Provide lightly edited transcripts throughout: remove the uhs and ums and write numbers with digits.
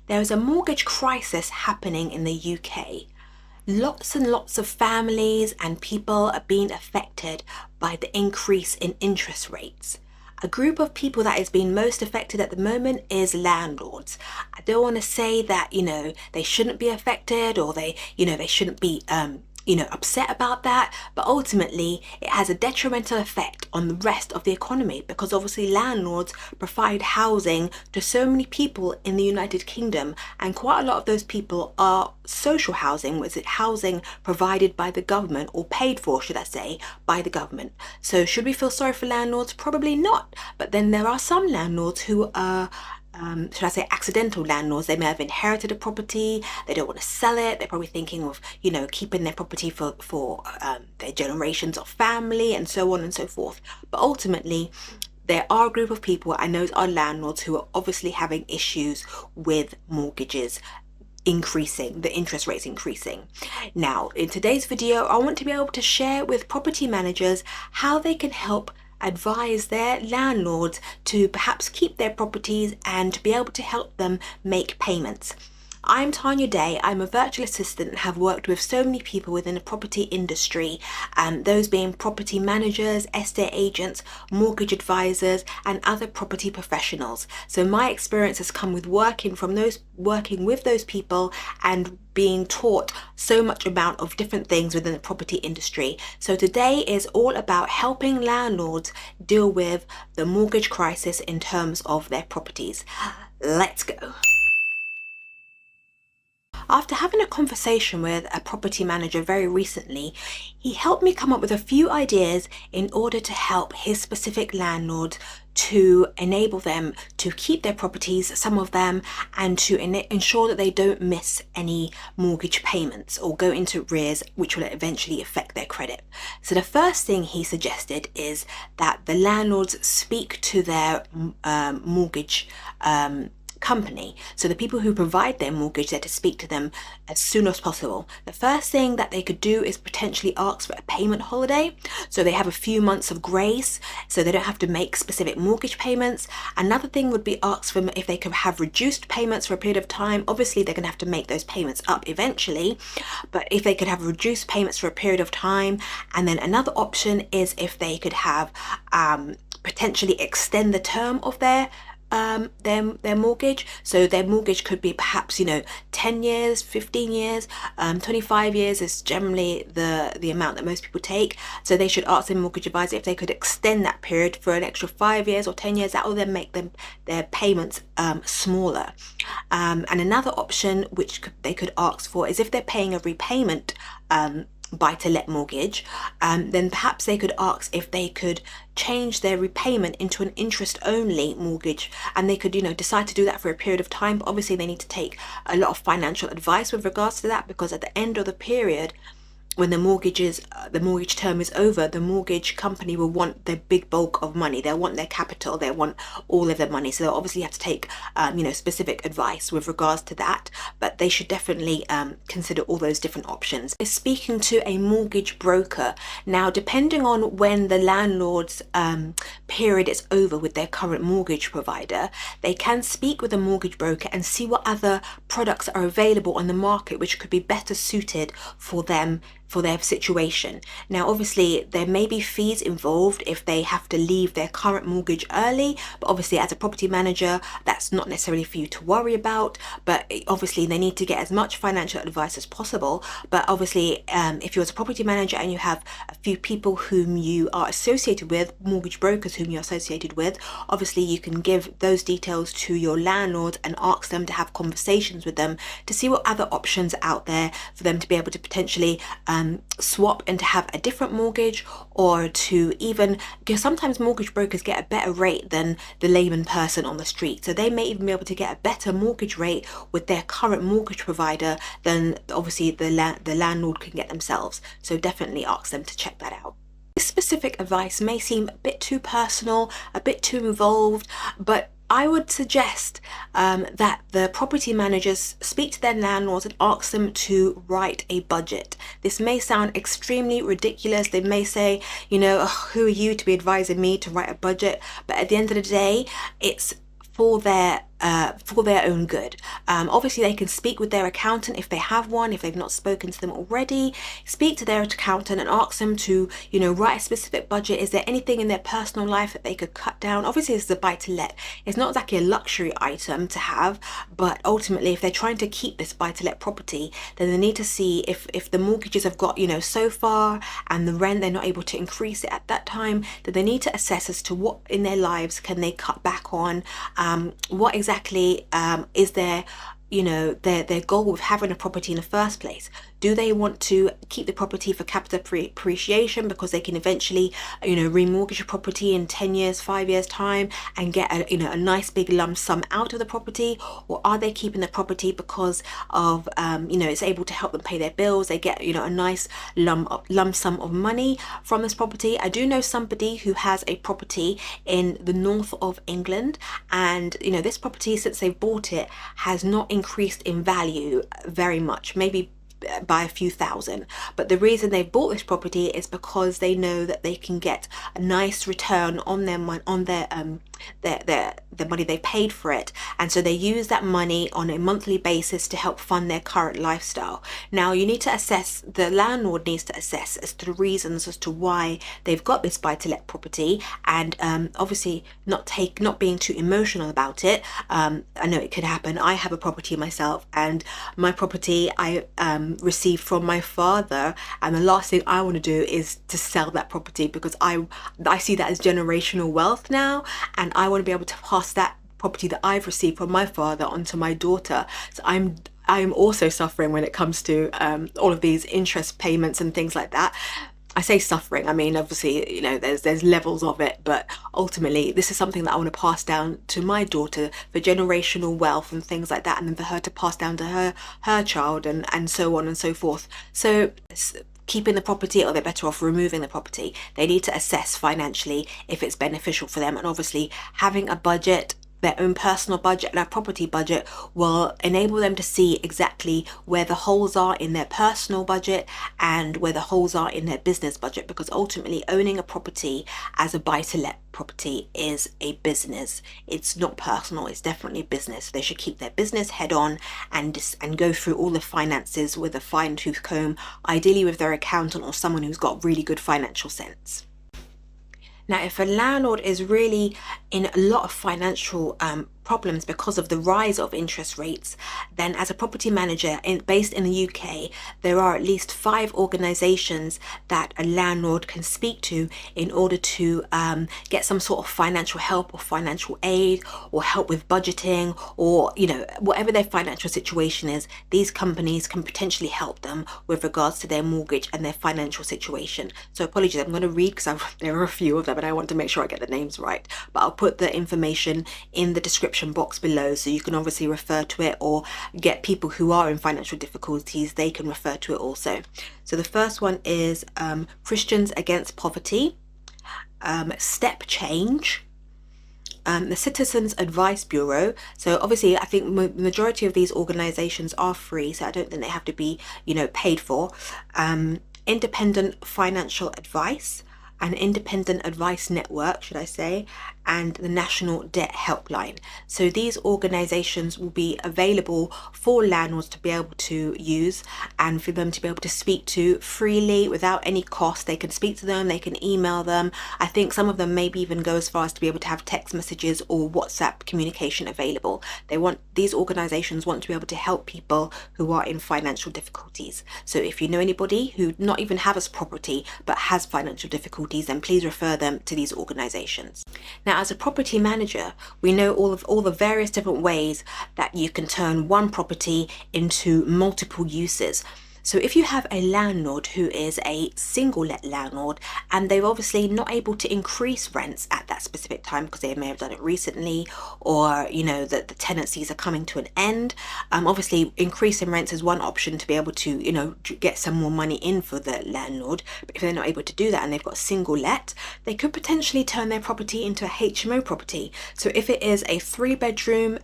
There is a mortgage crisis happening in the UK. Lots and lots of families and people are being affected by the increase in interest rates. A group of people that is being most affected at the moment is landlords. I don't want to say that, they shouldn't be affected, or they shouldn't be, upset about that, but ultimately it has a detrimental effect on the rest of the economy, because obviously landlords provide housing to so many people in the United Kingdom, and quite a lot of those people are social housing, which is housing provided by the government, or paid for, should I say, by the government. So should we feel sorry for landlords? Probably not. But then there are some landlords who are should I say accidental landlords. They may have inherited a property, they don't want to sell it, they're probably thinking of keeping their property for their generations of family, and so on and so forth. But ultimately there are a group of people I know are landlords who are obviously having issues with mortgages increasing, the interest rates increasing. Now in today's video I want to be able to share with property managers how they can help advise their landlords to perhaps keep their properties and to be able to help them make payments. I'm Tanya Day. I'm a virtual assistant and have worked with so many people within the property industry, those being property managers, estate agents, mortgage advisors, and other property professionals. So my experience has come with working with those people and being taught so much amount of different things within the property industry. So today is all about helping landlords deal with the mortgage crisis in terms of their properties. Let's go. After having a conversation with a property manager very recently, he helped me come up with a few ideas in order to help his specific landlords, to enable them to keep their properties, some of them, and to ensure that they don't miss any mortgage payments or go into arrears, which will eventually affect their credit. So the first thing he suggested is that the landlords speak to their mortgage company. So the people who provide their mortgage, they're to speak to them as soon as possible. The first thing that they could do is potentially ask for a payment holiday, so they have a few months of grace, so they don't have to make specific mortgage payments. Another thing would be ask for them if they could have reduced payments for a period of time. Obviously they're going to have to make those payments up eventually, but if they could have reduced payments for a period of time. And then another option is if they could have potentially extend the term of their mortgage. So their mortgage could be perhaps 10 years, 15 years, 25 years is generally the amount that most people take. So they should ask their mortgage advisor if they could extend that period for an extra 5 years or 10 years. That will then make their payments smaller. And another option which they could ask for is if they're paying a repayment buy-to-let mortgage, then perhaps they could ask if they could change their repayment into an interest-only mortgage, and they could decide to do that for a period of time. But obviously they need to take a lot of financial advice with regards to that, because at the end of the period, when the mortgage term is over, the mortgage company will want the big bulk of money. They'll want their capital, they want all of their money. So they'll obviously have to take specific advice with regards to that, but they should definitely consider all those different options. Speaking to a mortgage broker. Now, depending on when the landlord's period is over with their current mortgage provider, they can speak with a mortgage broker and see what other products are available on the market which could be better suited for them, for their situation. Now obviously there may be fees involved if they have to leave their current mortgage early, but obviously as a property manager that's not necessarily for you to worry about. But obviously they need to get as much financial advice as possible. But obviously if you're a property manager and you have a few people whom you are associated with, mortgage brokers whom you're associated with, obviously you can give those details to your landlord and ask them to have conversations with them to see what other options are out there for them to be able to potentially swap and to have a different mortgage, or to even, because sometimes mortgage brokers get a better rate than the layman person on the street, so they may even be able to get a better mortgage rate with their current mortgage provider than obviously the landlord can get themselves. So definitely ask them to check that out. This specific advice may seem a bit too personal, a bit too involved, but I would suggest that the property managers speak to their landlords and ask them to write a budget. This may sound extremely ridiculous. They may say, who are you to be advising me to write a budget? But at the end of the day, it's for their for their own good. Obviously, they can speak with their accountant if they have one, if they've not spoken to them already. Speak to their accountant and ask them to, write a specific budget. Is there anything in their personal life that they could cut down? Obviously, this is a buy-to-let. It's not exactly a luxury item to have, but ultimately, if they're trying to keep this buy-to-let property, then they need to see if the mortgages have got, so far, and the rent, they're not able to increase it at that time, then they need to assess as to what in their lives can they cut back on, what exactly is their their goal with having a property in the first place. Do they want to keep the property for capital appreciation because they can eventually, remortgage a property in 10 years, 5 years time and get a nice big lump sum out of the property? Or are they keeping the property because of, it's able to help them pay their bills? They get, a nice lump sum of money from this property. I do know somebody who has a property in the north of England, and, this property, since they've bought it, has not increased in value very much, maybe by a few thousand. But the reason they bought this property is because they know that they can get a nice return on their money, on the money they paid for it, and so they use that money on a monthly basis to help fund their current lifestyle. Now, you need to assess, the landlord needs to assess as to the reasons as to why they've got this buy-to-let property, and obviously not being too emotional about it. I know it could happen. I have a property myself, and my property I received from my father, and the last thing I want to do is to sell that property, because I see that as generational wealth now, and I want to be able to pass that property that I've received from my father onto my daughter. So I'm also suffering when it comes to all of these interest payments and things like that. I say suffering, I mean, obviously, there's levels of it, but ultimately this is something that I want to pass down to my daughter for generational wealth and things like that, and then for her to pass down to her child, and so on and so forth. So keeping the property, or they're better off removing the property. They need to assess financially if it's beneficial for them, and obviously having a budget, their own personal budget and a property budget, will enable them to see exactly where the holes are in their personal budget and where the holes are in their business budget, because ultimately owning a property as a buy-to-let property is a business. It's not personal, it's definitely business. They should keep their business head on and go through all the finances with a fine-tooth comb, ideally with their accountant or someone who's got really good financial sense. Now, if a landlord is really in a lot of financial problems because of the rise of interest rates, then as a property manager based in the UK, there are at least 5 organisations that a landlord can speak to in order to get some sort of financial help or financial aid, or help with budgeting, or whatever their financial situation is. These companies can potentially help them with regards to their mortgage and their financial situation. So apologies, I'm going to read because there are a few of them and I want to make sure I get the names right, but I'll put the information in the description box below, so you can obviously refer to it, or get people who are in financial difficulties, they can refer to it also. So the first one is Christians Against Poverty, Step Change, the Citizens Advice Bureau. So obviously I think the majority of these organizations are free, so I don't think they have to be paid for. Independent Financial Advice, an Independent Advice Network, should I say, and the National Debt Helpline. So these organisations will be available for landlords to be able to use, and for them to be able to speak to freely without any cost. They can speak to them, they can email them. I think some of them maybe even go as far as to be able to have text messages or WhatsApp communication available. These organisations want to be able to help people who are in financial difficulties. So if you know anybody who not even has a property but has financial difficulties, then please refer them to these organisations. Now, as a property manager, we know all the various different ways that you can turn one property into multiple uses. So if you have a landlord who is a single let landlord, and they're obviously not able to increase rents at that specific time because they may have done it recently, or that the tenancies are coming to an end, obviously increasing rents is one option to be able to get some more money in for the landlord. But if they're not able to do that and they've got single let, they could potentially turn their property into a HMO property. So if it is a 3-bedroom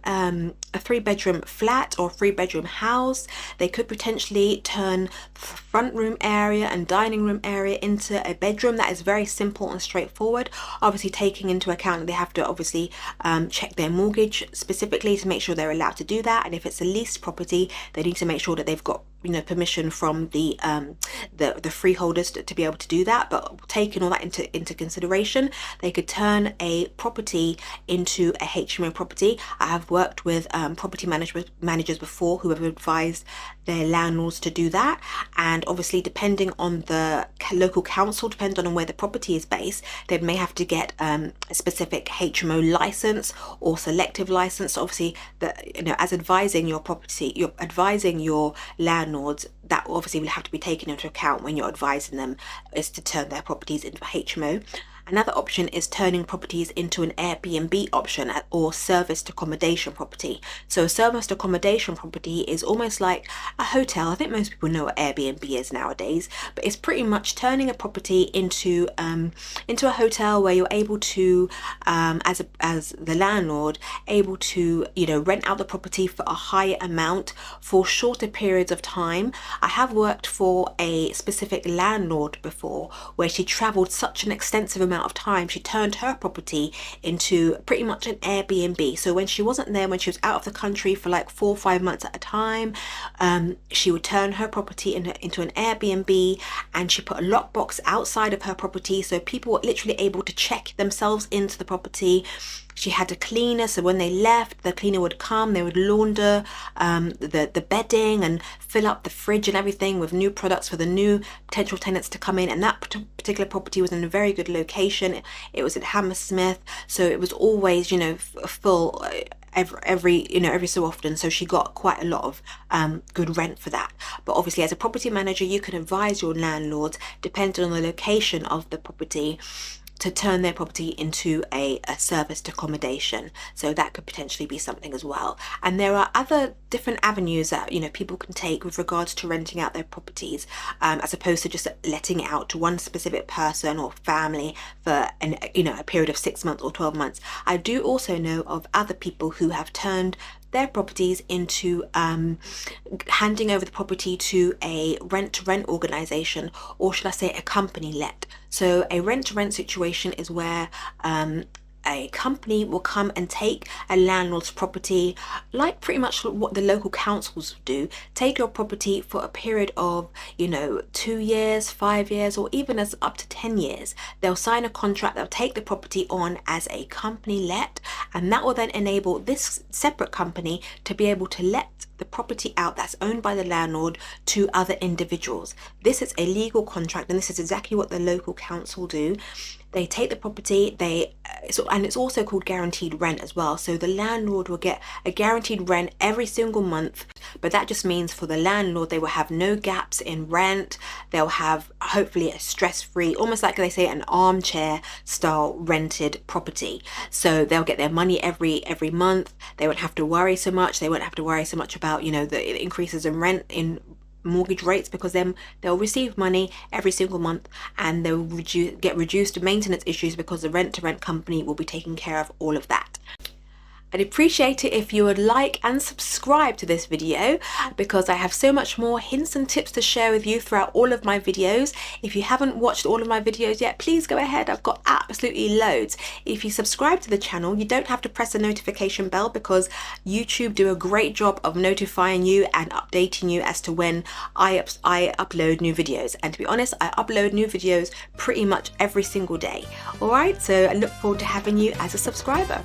flat or 3-bedroom house, they could potentially turn turn front room area and dining room area into a bedroom. That is very simple and straightforward, obviously taking into account that they have to obviously check their mortgage specifically to make sure they're allowed to do that. And if it's a leased property, they need to make sure that they've got, you know, permission from the freeholders to be able to do that. But taking all that into consideration, they could turn a property into a HMO property. I have worked with property managers before who have advised their landlords to do that, and obviously depending on the local council, depending on where the property is based, they may have to get a specific HMO license or selective license. Obviously, you know, as advising your property, you're advising your landlords, that obviously will have to be taken into account when you're advising them is to turn their properties into HMO. Another option is turning properties into an Airbnb option or serviced accommodation property. So a serviced accommodation property is almost like a hotel. I think most people know what Airbnb is nowadays, but it's pretty much turning a property into a hotel where you're able to, as the landlord, able to, you know, rent out the property for a higher amount for shorter periods of time. I have worked for a specific landlord before where she travelled such an extensive amount of time, she turned her property into pretty much an Airbnb. So when she wasn't there, when she was out of the country for like 4 or 5 months at a time, she would turn her property into an Airbnb, and she put a lockbox outside of her property so people were literally able to check themselves into the property. She had a cleaner, so when they left, the cleaner would come, they would launder the bedding and fill up the fridge and everything with new products for the new potential tenants to come in. And that particular property was in a very good location. It was at Hammersmith, so it was always, you know, full every so often. So she got quite a lot of good rent for that. But obviously, as a property manager, you can advise your landlords, depending on the location of the property, to turn their property into a serviced accommodation. So that could potentially be something as well. And there are other different avenues that, you know, people can take with regards to renting out their properties, as opposed to just letting it out to one specific person or family for a period of 6 months or 12 months. I do also know of other people who have turned their properties into handing over the property to a rent-to-rent organization, or should I say a company let. So a rent-to-rent situation is where a company will come and take a landlord's property, like pretty much what the local councils do, take your property for a period of, 2 years, 5 years, or even as up to 10 years. They'll sign a contract, they'll take the property on as a company let, and that will then enable this separate company to be able to let the property out that's owned by the landlord to other individuals. This is a legal contract, and this is exactly what the local council do. They take the property, and it's also called guaranteed rent as well. So the landlord will get a guaranteed rent every single month, but that just means for the landlord, they will have no gaps in rent. They'll have hopefully a stress-free, almost like they say, an armchair style rented property. So they'll get their money every month. They won't have to worry so much. They won't have to worry so much about, the increases in rent, in mortgage rates, because then they'll receive money every single month, and they'll get reduced maintenance issues because the rent-to-rent company will be taking care of all of that. I'd appreciate it if you would like and subscribe to this video, because I have so much more hints and tips to share with you throughout all of my videos. If you haven't watched all of my videos yet, please go ahead. I've got absolutely loads. If you subscribe to the channel, you don't have to press the notification bell, because YouTube do a great job of notifying you and updating you as to when I upload new videos. And to be honest, I upload new videos pretty much every single day. All right, so I look forward to having you as a subscriber.